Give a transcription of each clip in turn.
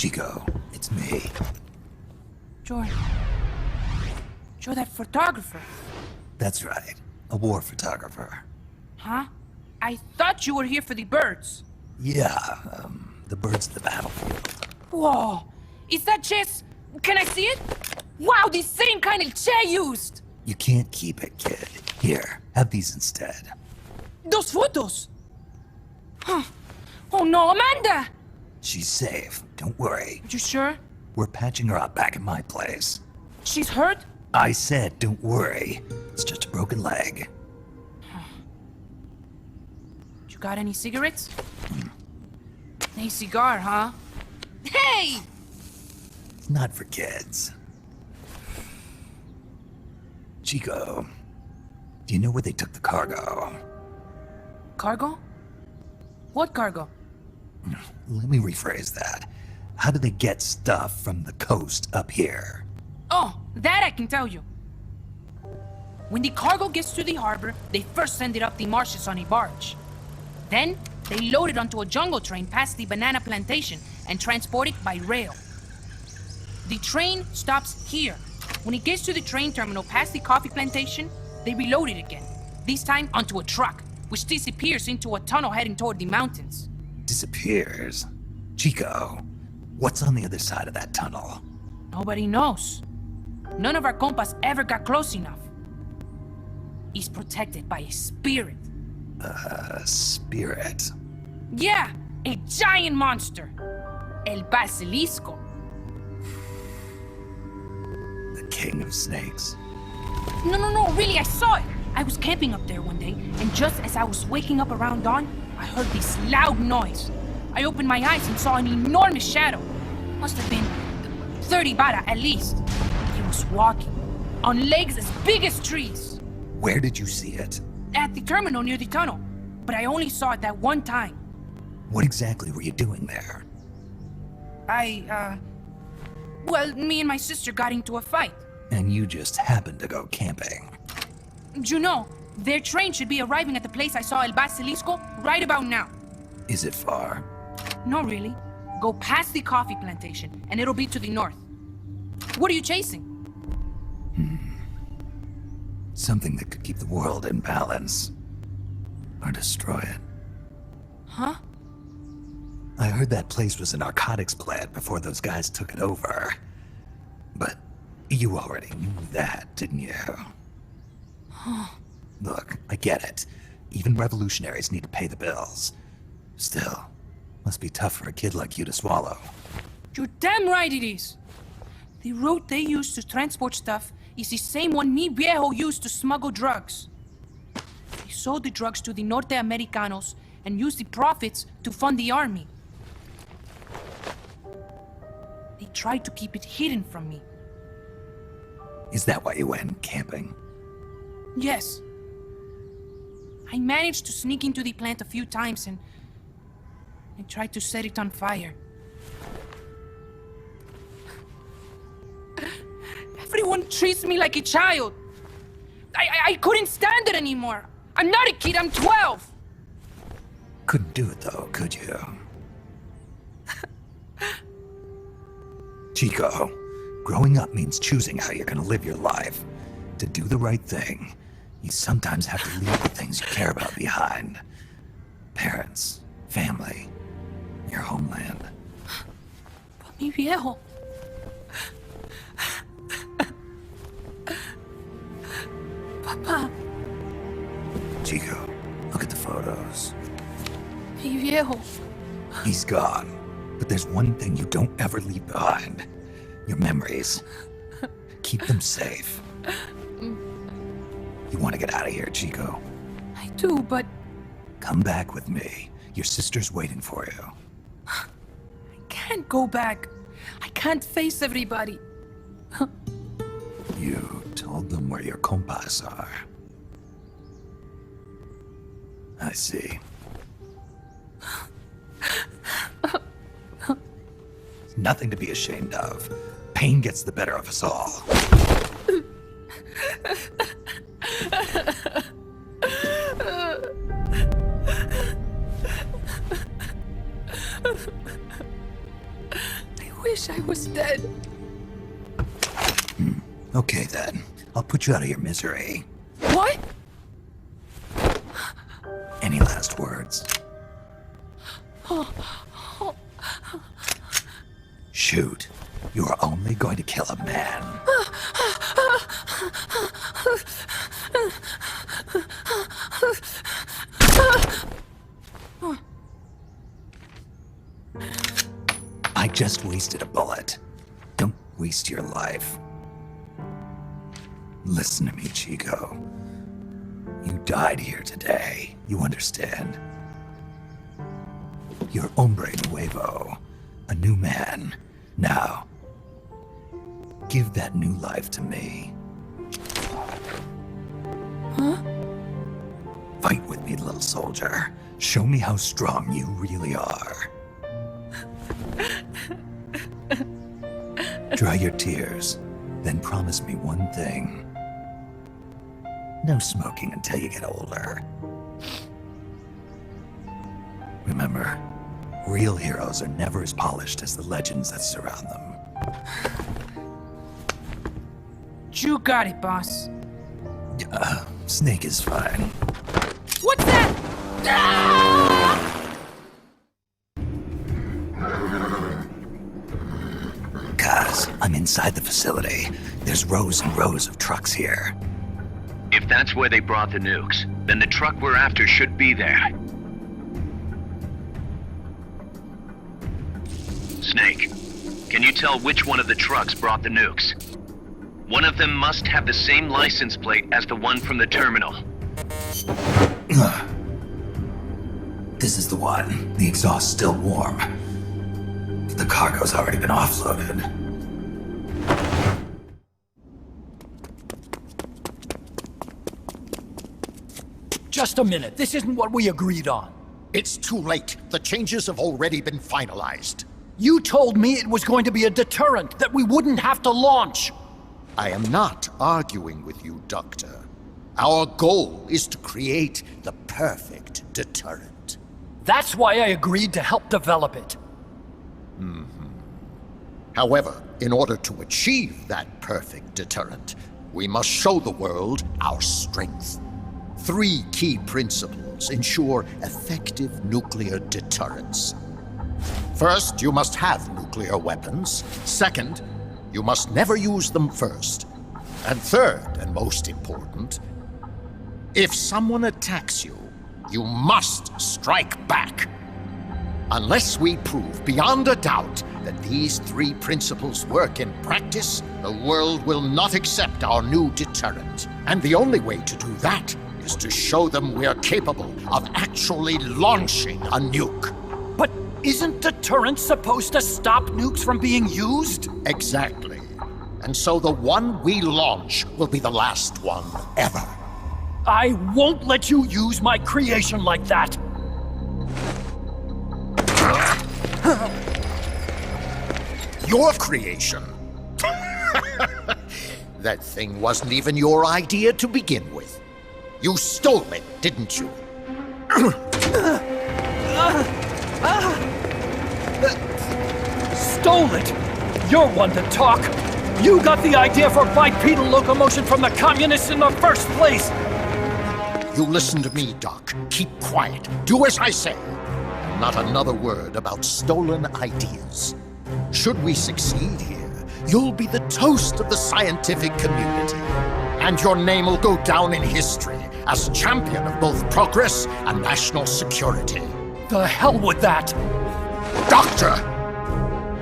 Chico, it's me. You're that photographer. That's right. A war photographer. Huh? I thought you were here for the birds. Yeah, the birds of the battlefield. Whoa! Is that chess? Can I see it? Wow, the same kind of chair used! You can't keep it, kid. Here, have these instead. Those photos! Huh. Oh no, Amanda! She's safe. Don't worry. You sure? We're patching her up back at my place. She's hurt? I said, don't worry. It's just a broken leg. You got any cigarettes? A cigar, huh? Hey! It's not for kids. Chico, do you know where they took the cargo? Cargo? What cargo? Let me rephrase that. How do they get stuff from the coast up here? Oh, that I can tell you. When the cargo gets to the harbor, they first send it up the marshes on a barge. Then, they load it onto a jungle train past the banana plantation and transport it by rail. The train stops here. When it gets to the train terminal past the coffee plantation, they reload it again, this time onto a truck, which disappears into a tunnel heading toward the mountains. Disappears? Chico, what's on the other side of that tunnel? Nobody knows. None of our compas ever got close enough. He's protected by a spirit. A spirit? Yeah, a giant monster. El Basilisco. The king of snakes? No, really, I saw it. I was camping up there one day, and just as I was waking up around dawn, I heard this loud noise. I opened my eyes and saw an enormous shadow. Must have been 30 bada at least. He was walking, on legs as big as trees. Where did you see it? At the terminal near the tunnel, but I only saw it that one time. What exactly were you doing there? Well, me and my sister got into a fight. And you just happened to go camping. You know, their train should be arriving at the place I saw El Basilisco right about now. Is it far? No, really. Go past the coffee plantation, and it'll be to the north. What are you chasing? Something that could keep the world in balance. Or destroy it. Huh? I heard that place was a narcotics plant before those guys took it over. But you already knew that, didn't you? Look, I get it. Even revolutionaries need to pay the bills. Still, must be tough for a kid like you to swallow. You're damn right it is. The route they use to transport stuff is the same one mi viejo used to smuggle drugs. He sold the drugs to the Norte Americanos and used the profits to fund the army. They tried to keep it hidden from me. Is that why you went camping? Yes. I managed to sneak into the plant a few times and I tried to set it on fire. Everyone treats me like a child. I couldn't stand it anymore. I'm not a kid, I'm 12. Couldn't do it though, could you? Chico, growing up means choosing how you're gonna live your life. To do the right thing, you sometimes have to leave the things you care about behind. Parents, family, your homeland. But mi viejo. Papa, Chico, look at the photos. mi viejo. He's gone, but there's one thing you don't ever leave behind. Your memories. Keep them safe. You want to get out of here, Chico? I do, but Come back with me. Your sister's waiting for you. I can't go back. I can't face everybody. You told them where your compas are. I see. It's nothing to be ashamed of. Pain gets the better of us all. I wish I was dead. Okay then. I'll put you out of your misery. What? Any last words? Shoot. You are only going to kill a man. I just wasted a bullet. Don't waste your life. Listen to me, Chico. You died here today. You understand? You're hombre nuevo. A new man. Now, give that new life to me. Huh? Fight with me, little soldier. Show me how strong you really are. Dry your tears, then promise me one thing. No smoking until you get older. Remember, real heroes are never as polished as the legends that surround them. You got it, boss. Snake is fine. What's that? Ah! Guys, I'm inside the facility. There's rows and rows of trucks here. If that's where they brought the nukes, then the truck we're after should be there. Snake, can you tell which one of the trucks brought the nukes? One of them must have the same license plate as the one from the terminal. This is the one. The exhaust's still warm. The cargo's already been offloaded. Just a minute. This isn't what we agreed on. It's too late. The changes have already been finalized. You told me it was going to be a deterrent, that we wouldn't have to launch. I am not arguing with you, Doctor. Our goal is to create the perfect deterrent. That's why I agreed to help develop it. However, in order to achieve that perfect deterrent, we must show the world our strength. 3 key principles ensure effective nuclear deterrence. First, you must have nuclear weapons. Second, you must never use them first. And third, and most important, if someone attacks you, you must strike back. Unless we prove beyond a doubt that these 3 principles work in practice, the world will not accept our new deterrent. And the only way to do that is to show them we are capable of actually launching a nuke. But isn't deterrence supposed to stop nukes from being used? Exactly. And so the one we launch will be the last one ever. I won't let you use my creation like that. Your creation? That thing wasn't even your idea to begin with. You stole it, didn't you? Stole it? You're one to talk. You got the idea for bipedal locomotion from the communists in the first place. You listen to me, Doc. Keep quiet. Do as I say. And not another word about stolen ideas. Should we succeed here, you'll be the toast of the scientific community. And your name will go down in history as champion of both progress and national security. The hell with that! Doctor!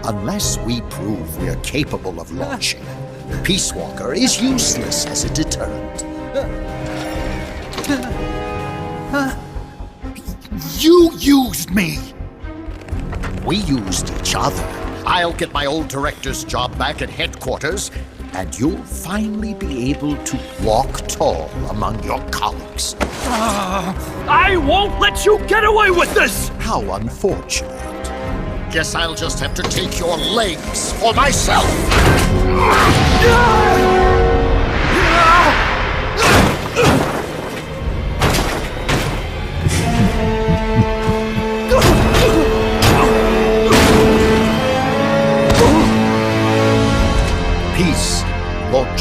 Unless we prove we're capable of launching, Peace Walker is useless as a deterrent. You used me! We used each other. I'll get my old director's job back at headquarters, and you'll finally be able to walk tall among your colleagues. I won't let you get away with this! How unfortunate. Guess I'll just have to take your legs for myself.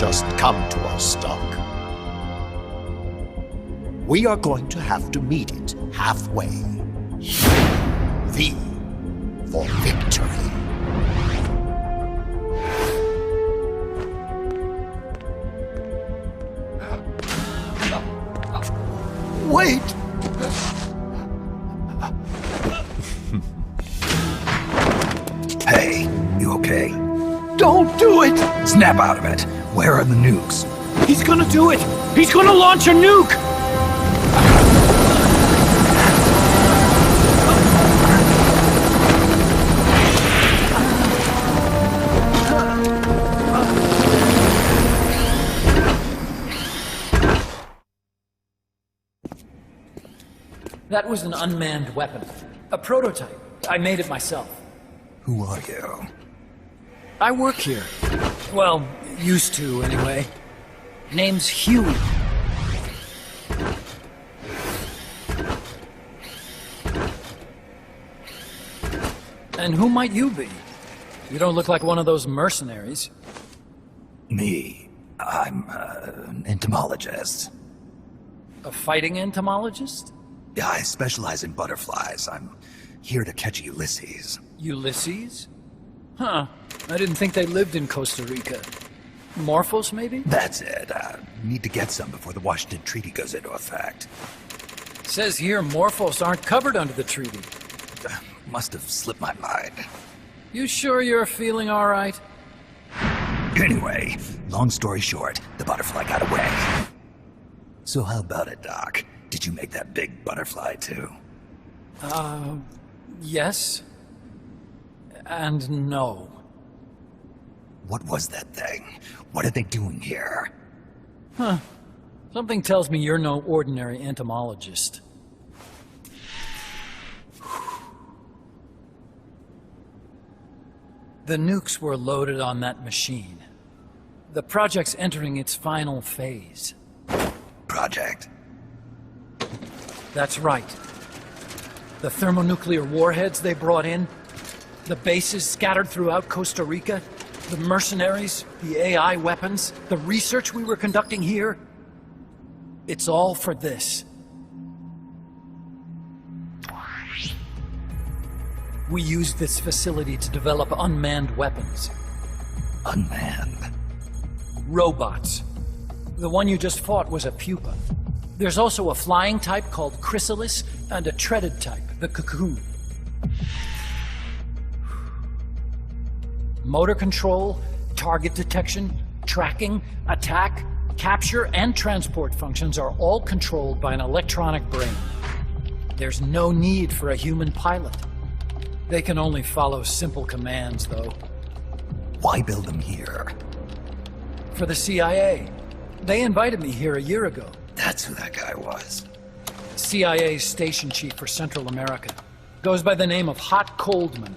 just come to us, Doc. We are going to have to meet it halfway. V for victory. Wait! Hey, you okay? Don't do it! Snap out of it. Where are the nukes? He's gonna do it! He's gonna launch a nuke! That was an unmanned weapon. A prototype. I made it myself. Who are you? I work here. Well, used to, anyway. Name's Huey. And who might you be? You don't look like one of those mercenaries. Me. I'm an entomologist. A fighting entomologist? Yeah, I specialize in butterflies. I'm here to catch Ulysses. Ulysses? Huh. I didn't think they lived in Costa Rica. Morphos, maybe? That's it. Need to get some before the Washington Treaty goes into effect. Says here Morphos aren't covered under the treaty. Must have slipped my mind. You sure you're feeling all right? Anyway, long story short, the butterfly got away. So how about it, Doc? Did you make that big butterfly too? Yes. And no. What was that thing? What are they doing here? Something tells me you're no ordinary entomologist. The nukes were loaded on that machine. The project's entering its final phase. Project? That's right. The thermonuclear warheads they brought in, the bases scattered throughout Costa Rica, the mercenaries, the AI weapons, the research we were conducting here. It's all for this. We used this facility to develop unmanned weapons. Unmanned? Robots. The one you just fought was a pupa. There's also a flying type called Chrysalis and a treaded type, the Cocoon. Motor control, target detection, tracking, attack, capture, and transport functions are all controlled by an electronic brain. There's no need for a human pilot. They can only follow simple commands, though. Why build them here? For the CIA. They invited me here a year ago. That's who that guy was. CIA's station chief for Central America. Goes by the name of Hot Coldman.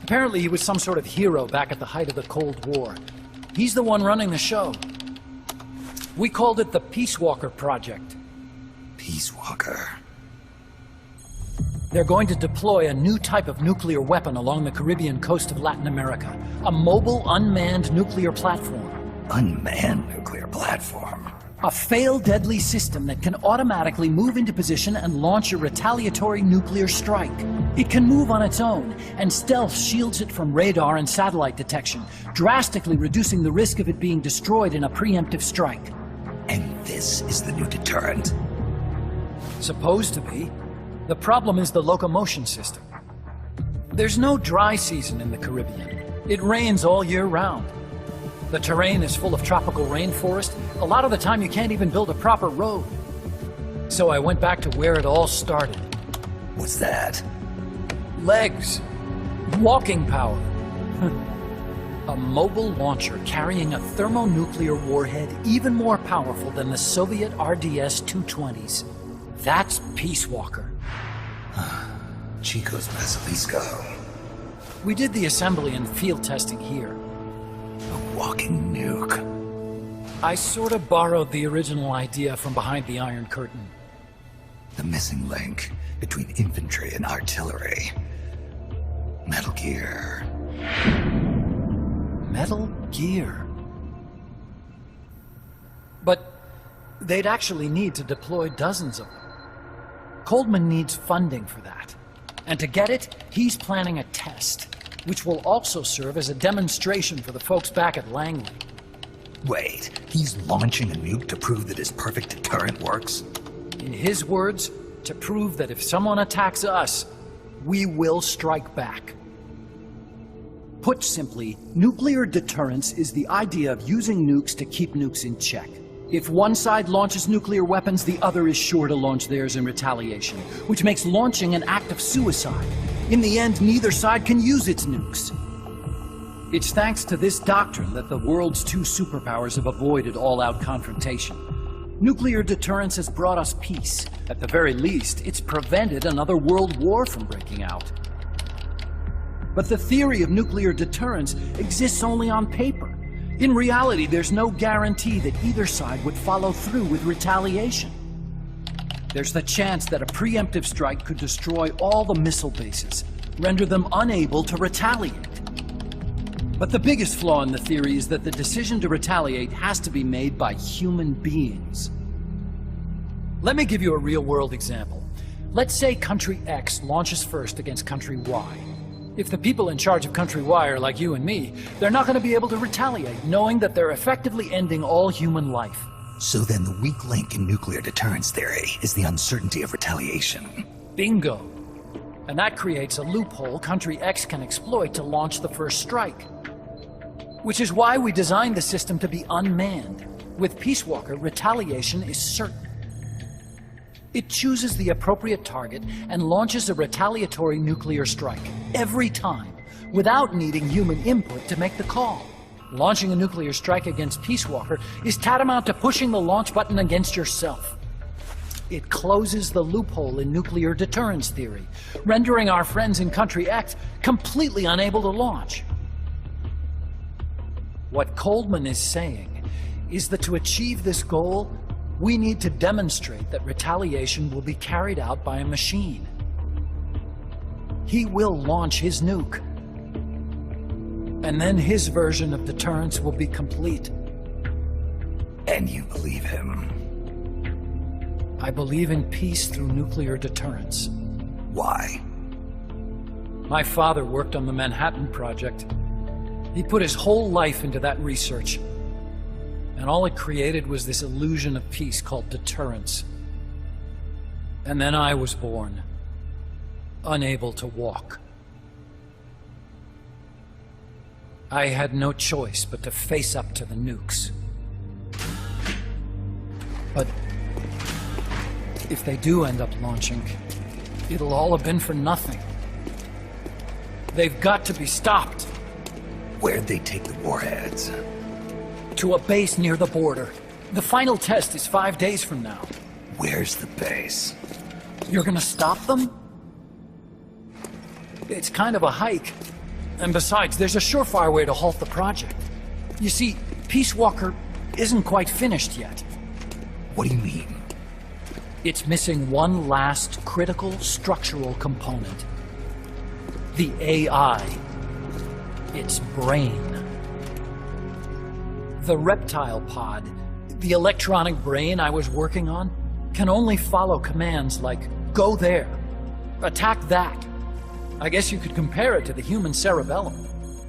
Apparently he was some sort of hero back at the height of the Cold War. He's the one running the show. We called it the Peace Walker Project. Peace Walker. They're going to deploy a new type of nuclear weapon along the Caribbean coast of Latin America. A mobile, unmanned nuclear platform. Unmanned nuclear platform. A fail-deadly system that can automatically move into position and launch a retaliatory nuclear strike. It can move on its own, and stealth shields it from radar and satellite detection, drastically reducing the risk of it being destroyed in a preemptive strike. And this is the new deterrent? Supposed to be. The problem is the locomotion system. There's no dry season in the Caribbean. It rains all year round. The terrain is full of tropical rainforest. A lot of the time you can't even build a proper road. So I went back to where it all started. What's that? Legs. Walking power. A mobile launcher carrying a thermonuclear warhead even more powerful than the Soviet RDS-220s. That's Peace Walker. Chico's Basilisco. We did the assembly and field testing here. A walking nuke. I sort of borrowed the original idea from behind the Iron Curtain. The missing link between infantry and artillery. Metal Gear. Metal Gear. But they'd actually need to deploy dozens of them. Coldman needs funding for that. And to get it, he's planning a test, which will also serve as a demonstration for the folks back at Langley. Wait, he's launching a nuke to prove that his perfect deterrent works? In his words, to prove that if someone attacks us, we will strike back. Put simply, nuclear deterrence is the idea of using nukes to keep nukes in check. If one side launches nuclear weapons, the other is sure to launch theirs in retaliation, which makes launching an act of suicide. In the end, neither side can use its nukes. It's thanks to this doctrine that the world's two superpowers have avoided all-out confrontation. Nuclear deterrence has brought us peace. At the very least, it's prevented another world war from breaking out. But the theory of nuclear deterrence exists only on paper. In reality, there's no guarantee that either side would follow through with retaliation. There's the chance that a preemptive strike could destroy all the missile bases, render them unable to retaliate. But the biggest flaw in the theory is that the decision to retaliate has to be made by human beings. Let me give you a real-world example. Let's say Country X launches first against Country Y. If the people in charge of Country Y are like you and me, they're not going to be able to retaliate, knowing that they're effectively ending all human life. So then the weak link in nuclear deterrence theory is the uncertainty of retaliation. Bingo. And that creates a loophole Country X can exploit to launch the first strike. Which is why we designed the system to be unmanned. With Peace Walker, retaliation is certain. It chooses the appropriate target and launches a retaliatory nuclear strike, every time, without needing human input to make the call. Launching a nuclear strike against Peace Walker is tantamount to pushing the launch button against yourself. It closes the loophole in nuclear deterrence theory, rendering our friends in Country X completely unable to launch. What Coldman is saying is that to achieve this goal, we need to demonstrate that retaliation will be carried out by a machine. He will launch his nuke. And then his version of deterrence will be complete. And you believe him? I believe in peace through nuclear deterrence. Why? My father worked on the Manhattan Project. He put his whole life into that research. And all it created was this illusion of peace called deterrence. And then I was born, unable to walk. I had no choice but to face up to the nukes. But if they do end up launching, it'll all have been for nothing. They've got to be stopped. Where'd they take the warheads? To a base near the border. The final test is 5 days from now. Where's the base? You're gonna stop them? It's kind of a hike. And besides, there's a surefire way to halt the project. You see, Peace Walker isn't quite finished yet. What do you mean? It's missing one last critical structural component. The AI. Its brain. The reptile pod, the electronic brain I was working on, can only follow commands like, go there, attack that. I guess you could compare it to the human cerebellum.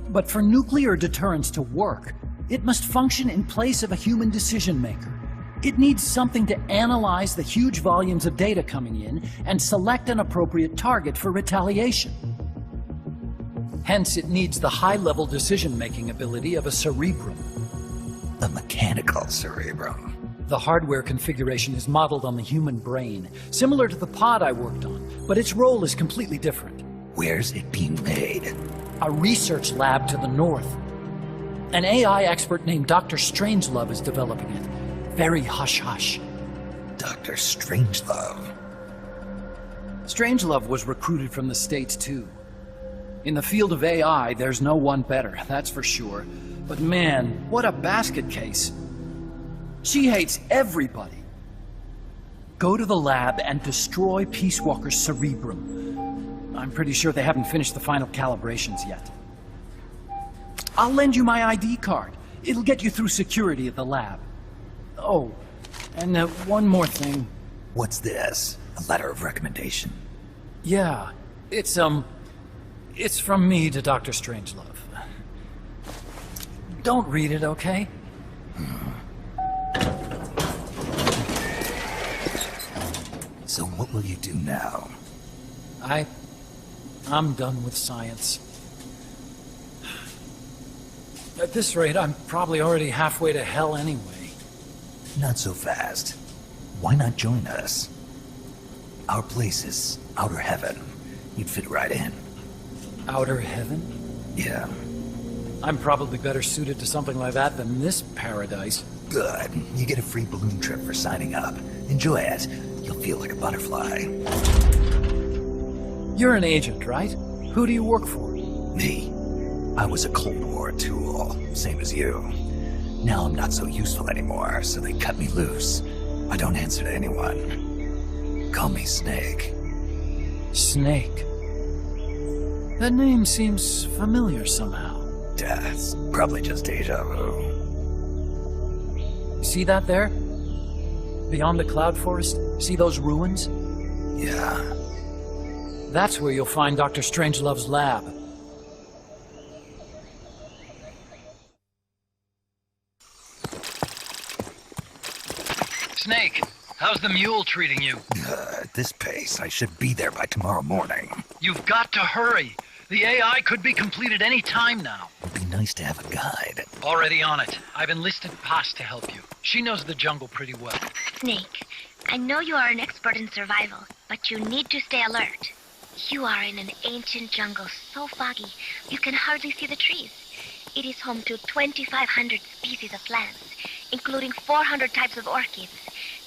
But for nuclear deterrence to work, it must function in place of a human decision maker. It needs something to analyze the huge volumes of data coming in and select an appropriate target for retaliation. Hence, it needs the high-level decision-making ability of a cerebrum. A mechanical cerebrum. The hardware configuration is modeled on the human brain, similar to the pod I worked on, but its role is completely different. Where's it being made? A research lab to the north. An AI expert named Dr. Strangelove is developing it. Very hush-hush. Dr. Strangelove. Strangelove was recruited from the States, too. In the field of AI, there's no one better, that's for sure. But man, what a basket case. She hates everybody. Go to the lab and destroy Peace Walker's cerebrum. I'm pretty sure they haven't finished the final calibrations yet. I'll lend you my ID card. It'll get you through security at the lab. Oh, and one more thing. What's this? A letter of recommendation? Yeah, it's from me to Dr. Strangelove. Don't read it, okay? So what will you do now? I'm done with science. At this rate, I'm probably already halfway to hell anyway. Not so fast. Why not join us? Our place is outer heaven. You'd fit right in. Outer heaven? Yeah. I'm probably better suited to something like that than this paradise. Good. You get a free balloon trip for signing up. Enjoy it. You'll feel like a butterfly. You're an agent, right? Who do you work for? Me. I was a Cold War tool, same as you. Now I'm not so useful anymore, so they cut me loose. I don't answer to anyone. Call me Snake. Snake. That name seems familiar somehow. That's probably just deja vu. See that there? Beyond the cloud forest? See those ruins? Yeah. That's where you'll find Dr. Strangelove's lab. Snake, how's the mule treating you? At this pace, I should be there by tomorrow morning. You've got to hurry. The AI could be completed any time now. It'd be nice to have a guide. Already on it. I've enlisted Paz to help you. She knows the jungle pretty well. Snake, I know you are an expert in survival, but you need to stay alert. You are in an ancient jungle so foggy, you can hardly see the trees. It is home to 2,500 species of plants, including 400 types of orchids.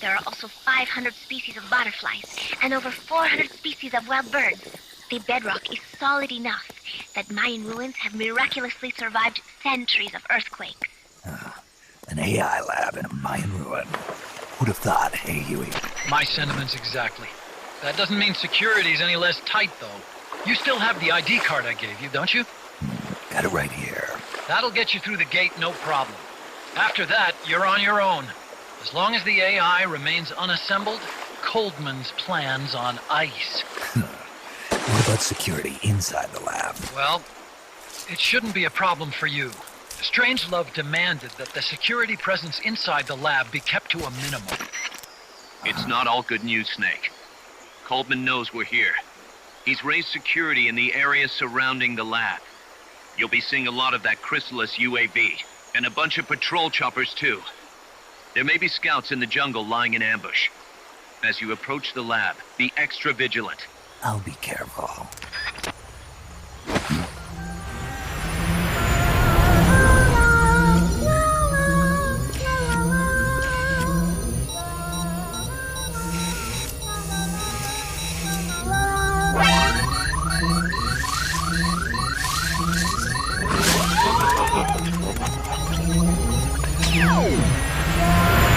There are also 500 species of butterflies, and over 400 species of wild birds. The bedrock is solid enough that Mayan ruins have miraculously survived centuries of earthquakes. An AI lab in a Mayan ruin. Who'd have thought, hey, Huey? My sentiments exactly. That doesn't mean security's any less tight, though. You still have the ID card I gave you, don't you? Got it right here. That'll get you through the gate, no problem. After that, you're on your own. As long as the AI remains unassembled, Coldman's plan's on ice. What about security inside the lab? Well, it shouldn't be a problem for you. Strangelove demanded that the security presence inside the lab be kept to a minimum. It's not all good news, Snake. Coldman knows we're here. He's raised security in the area surrounding the lab. You'll be seeing a lot of that Chrysalis UAV, and a bunch of patrol choppers too. There may be scouts in the jungle lying in ambush. As you approach the lab, be extra vigilant. I'll be careful.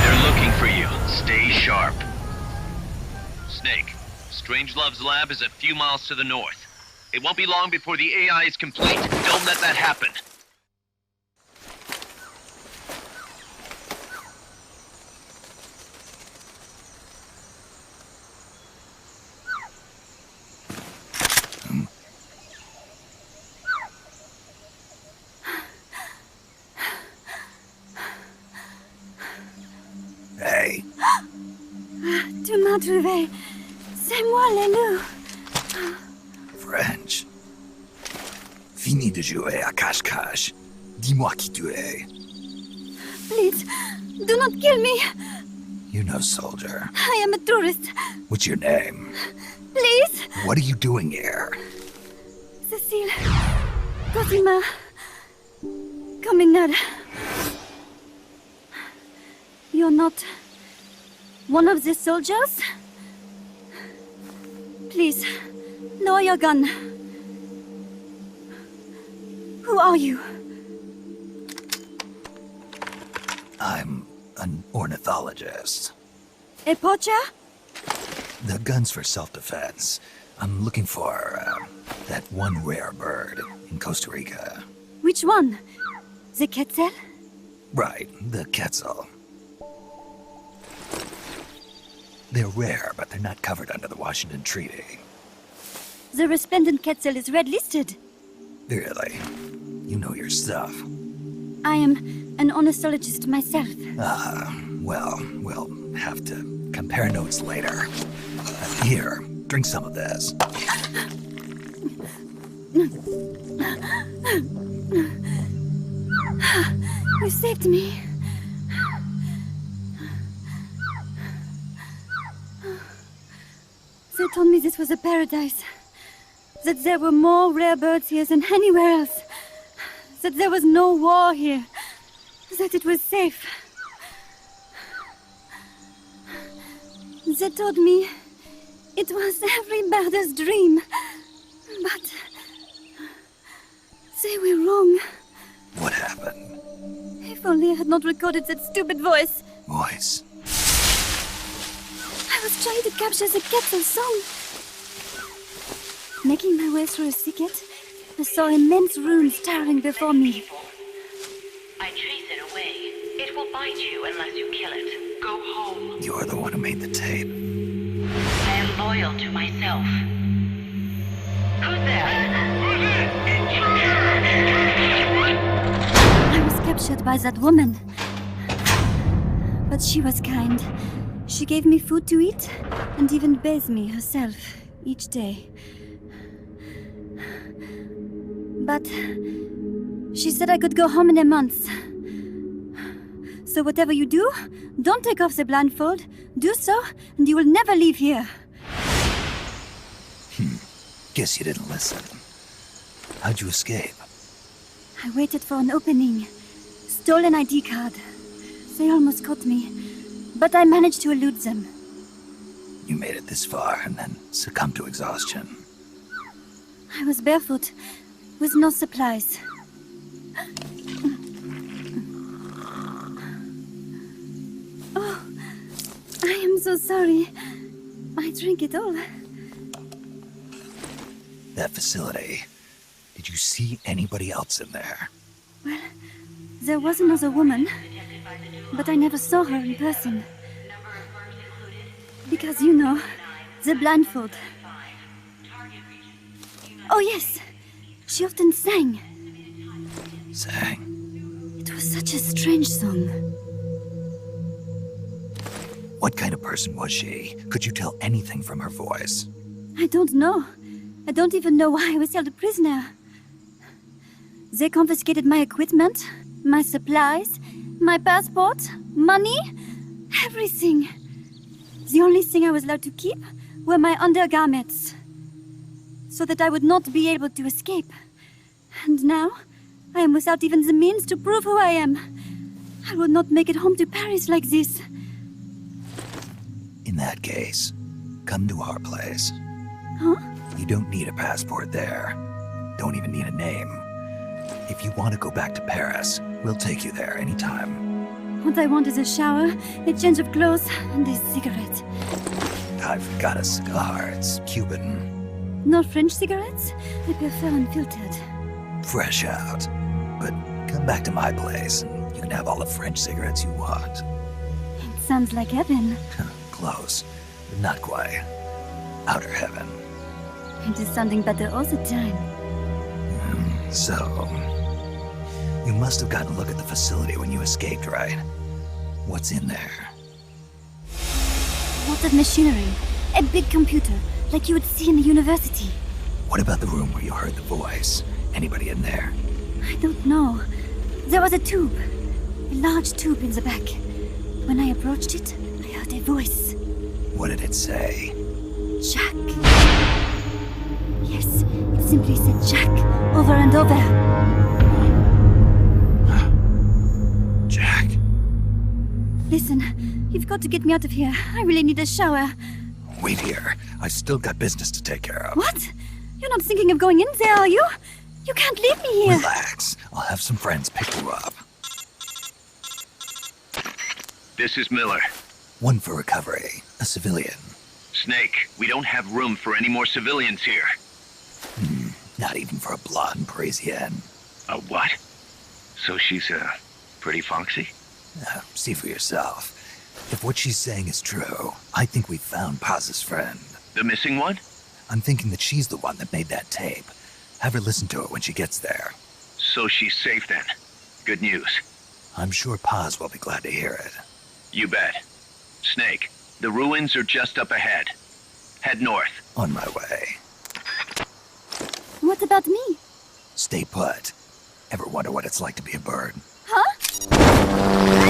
They're looking for you. Stay sharp. Snake, Strangelove's lab is a few miles to the north. It won't be long before the AI is complete. Don't let that happen. Hey, Tu m'as trouvé. C'est moi, le loup. French. Fini de jouer à cache-cache. Dis-moi qui tu es. Please, do not kill me. You're no soldier. I am a tourist. What's your name? Please. What are you doing here? Cecile. Cosima. Caminada. You're not one of the soldiers? Please, lower your gun. Who are you? I'm an ornithologist. A poacher? The gun's for self-defense. I'm looking for that one rare bird in Costa Rica. Which one? The quetzal? Right, the quetzal. They're rare, but they're not covered under the Washington Treaty. The resplendent Quetzal is red-listed. Really? You know your stuff. I am an ornithologist myself. Well, we'll have to compare notes later. Here, drink some of this. You saved me. They told me this was a paradise. That there were more rare birds here than anywhere else. That there was no war here. That it was safe. They told me it was every birder's dream. But they were wrong. What happened? If only I had not recorded that stupid voice. Voice? I was trying to capture the Quetzal song. Making my way through a thicket, I saw immense runes towering before me. I trace it away. It will bite you unless you kill it. Go home. You're the one who made the tape. I am loyal to myself. Who's there? I was captured by that woman. But she was kind. She gave me food to eat and even bathed me herself each day. But she said I could go home in a month. So whatever you do, don't take off the blindfold. Do so, and you will never leave here. Guess you didn't listen. How'd you escape? I waited for an opening. Stole an ID card. They almost caught me, but I managed to elude them. You made it this far and then succumbed to exhaustion. I was barefoot, with no supplies. Oh, I am so sorry. I drank it all. That facility. Did you see anybody else in there? Well, there was another woman, but I never saw her in person. Because, you know, the blindfold. Oh, yes. She often sang. Sang? It was such a strange song. What kind of person was she? Could you tell anything from her voice? I don't know. I don't even know why I was held a prisoner. They confiscated my equipment, my supplies, my passport, money, everything. The only thing I was allowed to keep were my undergarments, so that I would not be able to escape. And now, I am without even the means to prove who I am. I will not make it home to Paris like this. In that case, come to our place. Huh? You don't need a passport there. Don't even need a name. If you want to go back to Paris, we'll take you there anytime. What I want is a shower, a change of clothes, and a cigarette. I've got a cigar. It's Cuban. No French cigarettes? I prefer unfiltered. Fresh out. But come back to my place, and you can have all the French cigarettes you want. It sounds like heaven. Close, but not quite. Outer heaven. It is sounding better all the time. So, you must have gotten a look at the facility when you escaped, right? What's in there? Lots of machinery. A big computer, like you would see in a university. What about the room where you heard the voice? Anybody in there? I don't know. There was a tube. A large tube in the back. When I approached it, I heard a voice. What did it say? Jack. Yes, it simply said Jack, over and over. Jack. Listen, you've got to get me out of here. I really need a shower. Wait here. I still got business to take care of. What? You're not thinking of going in there, are you? You can't leave me here. Relax. I'll have some friends pick you up. This is Miller. One for recovery. A civilian. Snake, we don't have room for any more civilians here. Not even for a blonde Parisienne. A what? So she's, pretty foxy? See for yourself. If what she's saying is true, I think we found Paz's friend. The missing one? I'm thinking that she's the one that made that tape. Have her listen to it when she gets there. So she's safe then. Good news. I'm sure Paz will be glad to hear it. You bet. Snake, the ruins are just up ahead. Head north. On my way. What about me? Stay put. Ever wonder what it's like to be a bird? Huh?